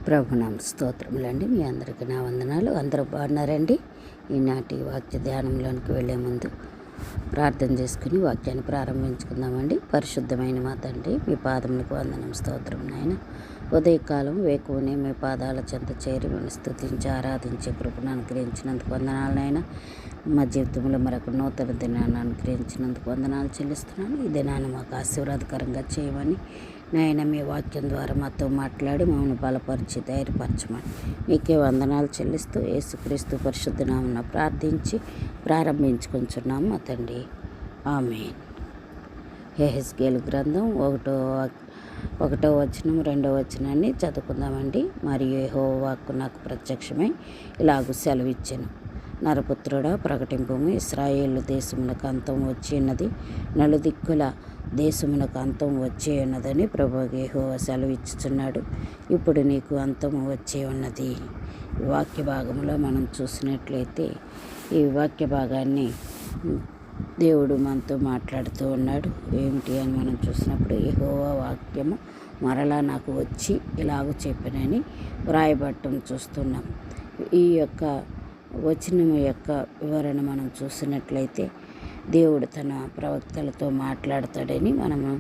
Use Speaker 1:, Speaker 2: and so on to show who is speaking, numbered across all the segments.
Speaker 1: ప్రభునామ స్తోత్రములండి. మీ అందరికీ నా వందనాలు. అందరూ బాగున్నారండి. ఈనాటి వాక్య ధ్యానంలోనికి వెళ్ళే ముందు ప్రార్థన చేసుకుని వాక్యాన్ని ప్రారంభించుకుందామండి. పరిశుద్ధమైన మా తండ్రి, మీ పాదములకు వందనం, స్తోత్రం నాయన. ఉదయకాలం వేకువనే మీ పాదాల చెంత చేరి మేము స్తుతించి ఆరాధించే కృపను అనుగ్రహించినందుకు వందనాలు నాయన. మా జీవితంలో మరొక నూతన దినాన్ని అనుగ్రహించినందుకు వందనాలు చెల్లిస్తున్నాను. ఈ దినాన్ని మాకు ఆశీర్వాదకరంగా చేయమని నాయన, మీ వాక్యం ద్వారా మాతో మాట్లాడి మమ్మల్ని బలపరిచి ధైర్యపరచమని మీకే వందనాలు చెల్లిస్తూ యేసుక్రీస్తు పరిశుద్ధ నామమున ప్రార్థించి ప్రారంభించుకుంటున్నాము మా తండ్రి, ఆమేన్. యెహెజ్కేలు గ్రంథం ఒకటో వచనం 2వ వచనాన్ని చదువుకుందామండి. మరియు యెహోవా వాక్కు నాకు ప్రత్యక్షమై ఇలాగూ సెలవిచ్చెను. నరపుత్రుడా, ప్రకటింపుము, ఇశ్రాయేలు దేశమునకు అంతం వచ్చి ఉన్నది, నలుదిక్కుల దేశమునకు అంతం వచ్చే ఉన్నదని ప్రభువు యెహోవా సెలవిచ్చుచున్నాడు. ఇప్పుడు నీకు అంతము వచ్చే ఉన్నది. ఈ వాక్య భాగంలో మనం చూసినట్లయితే ఈ వాక్య భాగాన్ని దేవుడు మనతో మాట్లాడుతూ ఉన్నాడు. ఏమిటి అని మనం చూసినప్పుడు, యెహోవా వాక్యము మరలా నాకు వచ్చి ఇలాగ చెప్పినని వ్రాయబడటం చూస్తున్నాం. ఈ యొక్క వచనం యొక్క వివరణ మనం చూసినట్లయితే దేవుడు తన ప్రవక్తలతో మాట్లాడతాడని మనము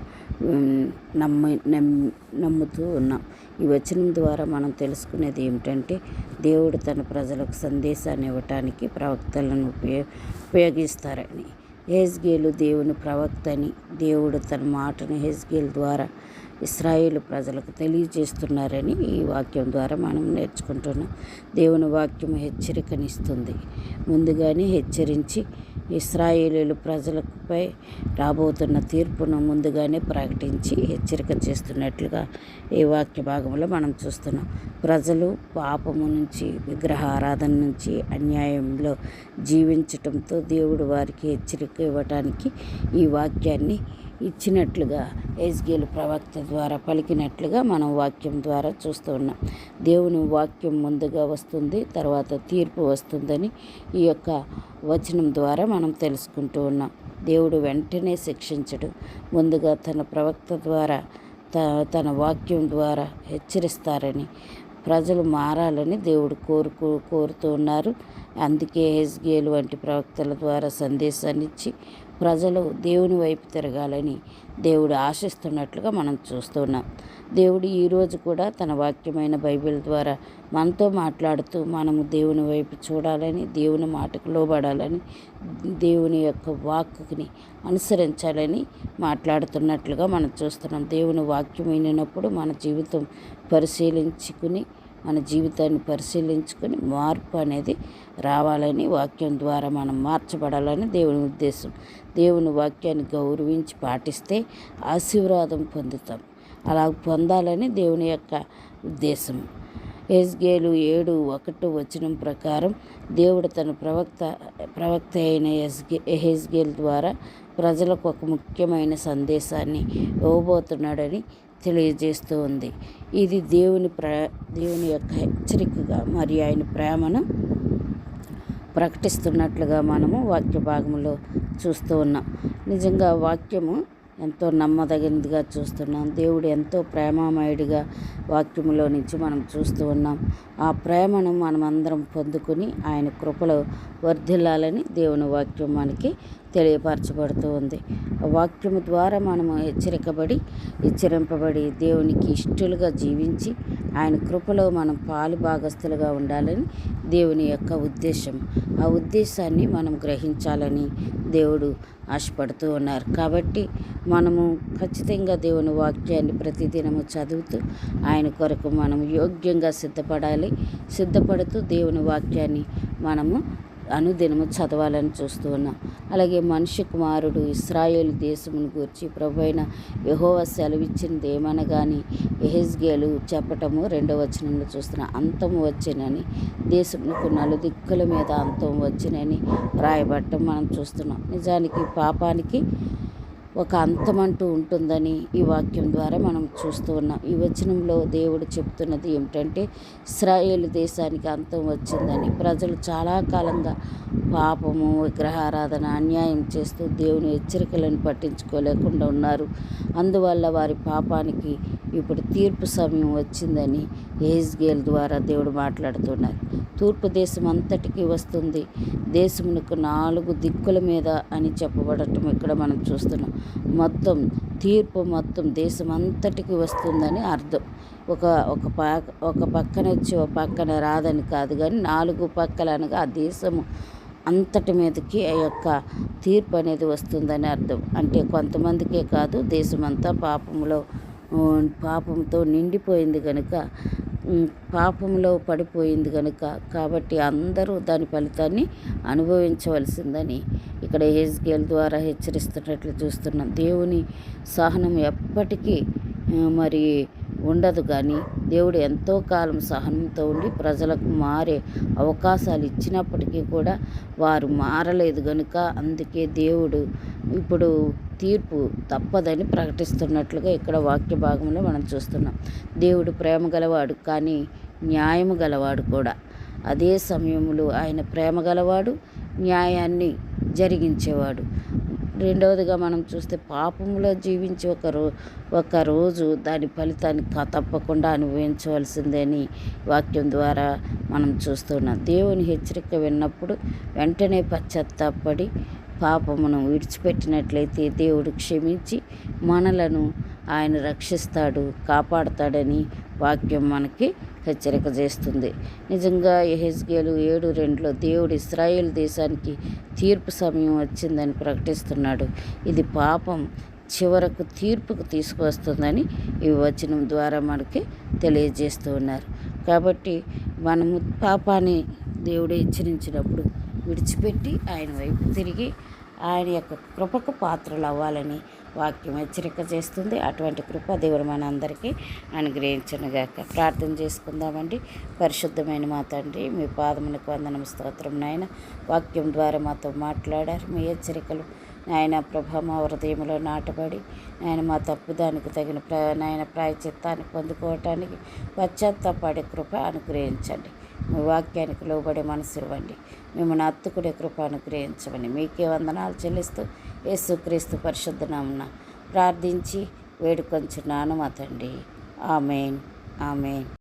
Speaker 1: నమ్ముతూ ఉన్నాం. ఈ వచనం ద్వారా మనం తెలుసుకునేది ఏమిటంటే, దేవుడు తన ప్రజలకు సందేశాన్ని ఇవ్వటానికి ప్రవక్తలను ఉపయోగిస్తారని. యెహెజ్కేలు దేవుని ప్రవక్త అని దేవుడు తన మాటను యెహెజ్కేలు ద్వారా ఇశ్రాయేలు ప్రజలకు తెలియజేస్తున్నారని ఈ వాక్యం ద్వారా మనం నేర్చుకుంటున్నాం. దేవుని వాక్యం హెచ్చరికనిస్తుంది. ముందుగానే హెచ్చరించి ఇశ్రాయేలీయుల ప్రజలపై రాబోతున్న తీర్పును ముందుగానే ప్రకటించి హెచ్చరిక చేస్తున్నట్లుగా ఈ వాక్య భాగంలో మనం చూస్తున్నాం. ప్రజలు పాపము నుంచి, విగ్రహ ఆరాధన నుంచి, అన్యాయంలో జీవించటంతో దేవుడు వారికి హెచ్చరిక ఇవ్వటానికి ఈ వాక్యాన్ని ఇచ్చినట్లుగా యెహెజ్కేలు ప్రవక్త ద్వారా పలికినట్లుగా మనం వాక్యం ద్వారా చూస్తూ ఉన్నాం. దేవుని వాక్యం ముందుగా వస్తుంది, తర్వాత తీర్పు వస్తుందని ఈ యొక్క వచనం ద్వారా మనం తెలుసుకుంటూ ఉన్నాం. దేవుడు వెంటనే శిక్షించడు, ముందుగా తన ప్రవక్త ద్వారా తన వాక్యం ద్వారా హెచ్చరిస్తారని, ప్రజలు మారాలని దేవుడు కోరుతూ ఉన్నారు. అందుకే యెహెజ్కేలు వంటి ప్రవక్తల ద్వారా సందేశాన్ని ఇచ్చి ప్రజలు దేవుని వైపు తిరగాలని దేవుడు ఆశిస్తున్నట్లుగా మనం చూస్తున్నాం. దేవుడు ఈరోజు కూడా తన వాక్యమైన బైబిల్ ద్వారా మనతో మాట్లాడుతూ మనము దేవుని వైపు చూడాలని, దేవుని మాటకు లోబడాలని, దేవుని యొక్క వాక్కుని అనుసరించాలని మాట్లాడుతున్నట్లుగా మనం చూస్తున్నాం. దేవుని వాక్యం వినినప్పుడు మన జీవితాన్ని పరిశీలించుకొని మార్పు అనేది రావాలని, వాక్యం ద్వారా మనం మార్చబడాలని దేవుని ఉద్దేశం. దేవుని వాక్యాన్ని గౌరవించి పాటిస్తే ఆశీర్వాదం పొందుతాం. అలా పొందాలని దేవుని యొక్క ఉద్దేశం. యెహెజ్కేలు 7:1 వచనం ప్రకారం దేవుడు తన ప్రవక్త అయిన యెహెజ్కేలు ద్వారా ప్రజలకు ఒక ముఖ్యమైన సందేశాన్ని ఇవ్వబోతున్నాడని తెలియజేస్తూ ఉంది. ఇది దేవుని యొక్క హెచ్చరికగా మరియు ఆయన ప్రేమను ప్రకటిస్తున్నట్లుగా మనము వాక్య భాగంలో చూస్తూ ఉన్నాం. నిజంగా వాక్యము ఎంతో నమ్మదగినదిగా చూస్తున్నాం. దేవుడు ఎంతో ప్రేమమయుడిగా వాక్యములో నుంచి మనం చూస్తూ ఉన్నాం. ఆ ప్రేమను మనమందరం పొందుకుని ఆయన కృపలో వర్ధిల్లాలని దేవుని వాక్యం మనకి తెలియపరచబడుతూ ఉంది. వాక్యము ద్వారా మనము హెచ్చరింపబడి దేవునికి ఇష్టలుగా జీవించి ఆయన కృపలో మనం పాలు భాగస్తులుగా ఉండాలని దేవుని యొక్క ఉద్దేశం. ఆ ఉద్దేశాన్ని మనం గ్రహించాలని దేవుడు ఆశపడుతూ ఉన్నారు. కాబట్టి మనము ఖచ్చితంగా దేవుని వాక్యాన్ని ప్రతిదినము చదువుతూ ఆయన కొరకు మనం యోగ్యంగా సిద్ధపడుతూ దేవుని వాక్యాన్ని మనము అనుదినము చదవాలని చూస్తూ ఉన్నాం. అలాగే మనిషి కుమారుడు ఇశ్రాయేలు దేశమును గూర్చి ప్రభువైన యెహోవా సెలవిచ్చినది ఏమనగాని యెహెజ్కేలు చెప్పటము 2వ వచనంలో చూస్తున్నా. అంతము వచ్చినని, దేశమునకు నలుదిక్కుల మీద అంతం వచ్చినని రాయబడటం మనం చూస్తున్నాం. నిజానికి పాపానికి ఒక అంతమంటూ ఉంటుందని ఈ వాక్యం ద్వారా మనం చూస్తూ ఉన్నాం. ఈ వచనంలో దేవుడు చెప్తున్నది ఏమిటంటే, ఇశ్రాయేలు దేశానికి అంతం వచ్చిందని. ప్రజలు చాలా కాలంగా పాపము, విగ్రహారాధన, అన్యాయం చేస్తూ దేవుని హెచ్చరికలను పట్టించుకోలేకుండా ఉన్నారు. అందువల్ల వారి పాపానికి ఇప్పుడు తీర్పు సమయం వచ్చిందని యెహెజ్కేలు ద్వారా దేవుడు మాట్లాడుతున్నారు. తూర్పు దేశం అంతటికీ వస్తుంది, దేశమునకు 4 దిక్కుల మీద అని చెప్పబడటం ఇక్కడ మనం చూస్తున్నాం. మొత్తం తీర్పు మొత్తం దేశం అంతటికి వస్తుందని అర్థం. ఒక పక్కన వచ్చి ఒక పక్కన రాదని కాదు, కానీ 4 పక్కల అనగా ఆ దేశము అంతటి మీదకి ఆ యొక్క తీర్పు అనేది వస్తుందని అర్థం. అంటే కొంతమందికే కాదు, దేశమంతా పాపంతో నిండిపోయింది కనుక, పాపంలో పడిపోయింది కనుక, కాబట్టి అందరూ దాని ఫలితాన్ని అనుభవించవలసిందని ఇక్కడ యెహెజ్కేలు ద్వారా హెచ్చరిస్తున్నట్లు చూస్తున్నాం. దేవుని సహనం ఎప్పటికీ మరి ఉండదు, కానీ దేవుడు ఎంతో కాలం సహనంతో ఉండి ప్రజలకు మారే అవకాశాలు ఇచ్చినప్పటికీ కూడా వారు మారలేదు కనుక, అందుకే దేవుడు ఇప్పుడు తీర్పు తప్పదని ప్రకటిస్తున్నట్లుగా ఇక్కడ వాక్య భాగంలో మనం చూస్తున్నాం. దేవుడు ప్రేమ గలవాడు, కానీ న్యాయము గలవాడు కూడా. అదే సమయంలో ఆయన ప్రేమ గలవాడు, న్యాయాన్ని జరిగించేవాడు. రెండవదిగా మనం చూస్తే, పాపంలో జీవించి ఒక రోజు దాని ఫలితాన్ని తప్పకుండా అనుభవించవలసిందే అని వాక్యం ద్వారా మనం చూస్తున్నాం. దేవుని హెచ్చరిక విన్నప్పుడు వెంటనే పశ్చాత్తాపడి పాపమును విడిచిపెట్టినట్లయితే దేవుడు క్షమించి మనలను ఆయన రక్షిస్తాడు, కాపాడతాడని వాక్యం మనకి హెచ్చరిక చేస్తుంది. నిజంగా యెహెజ్కేలు 7:2లో దేవుడు ఇశ్రాయేలు దేశానికి తీర్పు సమయం వచ్చిందని ప్రకటిస్తున్నాడు. ఇది పాపం చివరకు తీర్పుకు తీసుకువస్తుందని ఈ వచనం ద్వారా మనకి తెలియజేస్తూ ఉన్నారు. కాబట్టి మనము పాపాన్ని దేవుడు హెచ్చరించినప్పుడు విడిచిపెట్టి ఆయన వైపు తిరిగి ఆయన యొక్క కృపకు పాత్రలు అవ్వాలని వాక్యం హెచ్చరిక చేస్తుంది. అటువంటి కృప దేవుడు మన అందరికీ అనుగ్రహించునుగాక. ప్రార్థన చేసుకుందామండి. పరిశుద్ధమైన మా తండ్రి, మీ పాదములకు వందనం, స్తోత్రం నాయన. వాక్యం ద్వారా మాతో మాట్లాడారు. మీ హెచ్చరికలు నాయన ప్రభ మా హృదయంలో నాటబడి నాయన మా తప్పుదానికి తగిన ప్రాయచిత్తాన్ని పొందుకోవటానికి పశ్చాత్తాపడే కృప అనుగ్రహించండి. మీ వాక్యానికి లోబడే మనసు ఇవ్వండి. మిమ్మల్ని హత్తుకునే కృప అనుగ్రహించమని మీకే వందనాలు చెల్లిస్తూ యేసుక్రీస్తు పరిశుద్ధ నామమున ప్రార్థించి వేడుకొంచున్నాను మా తండ్రి. ఆమేన్, ఆమేన్.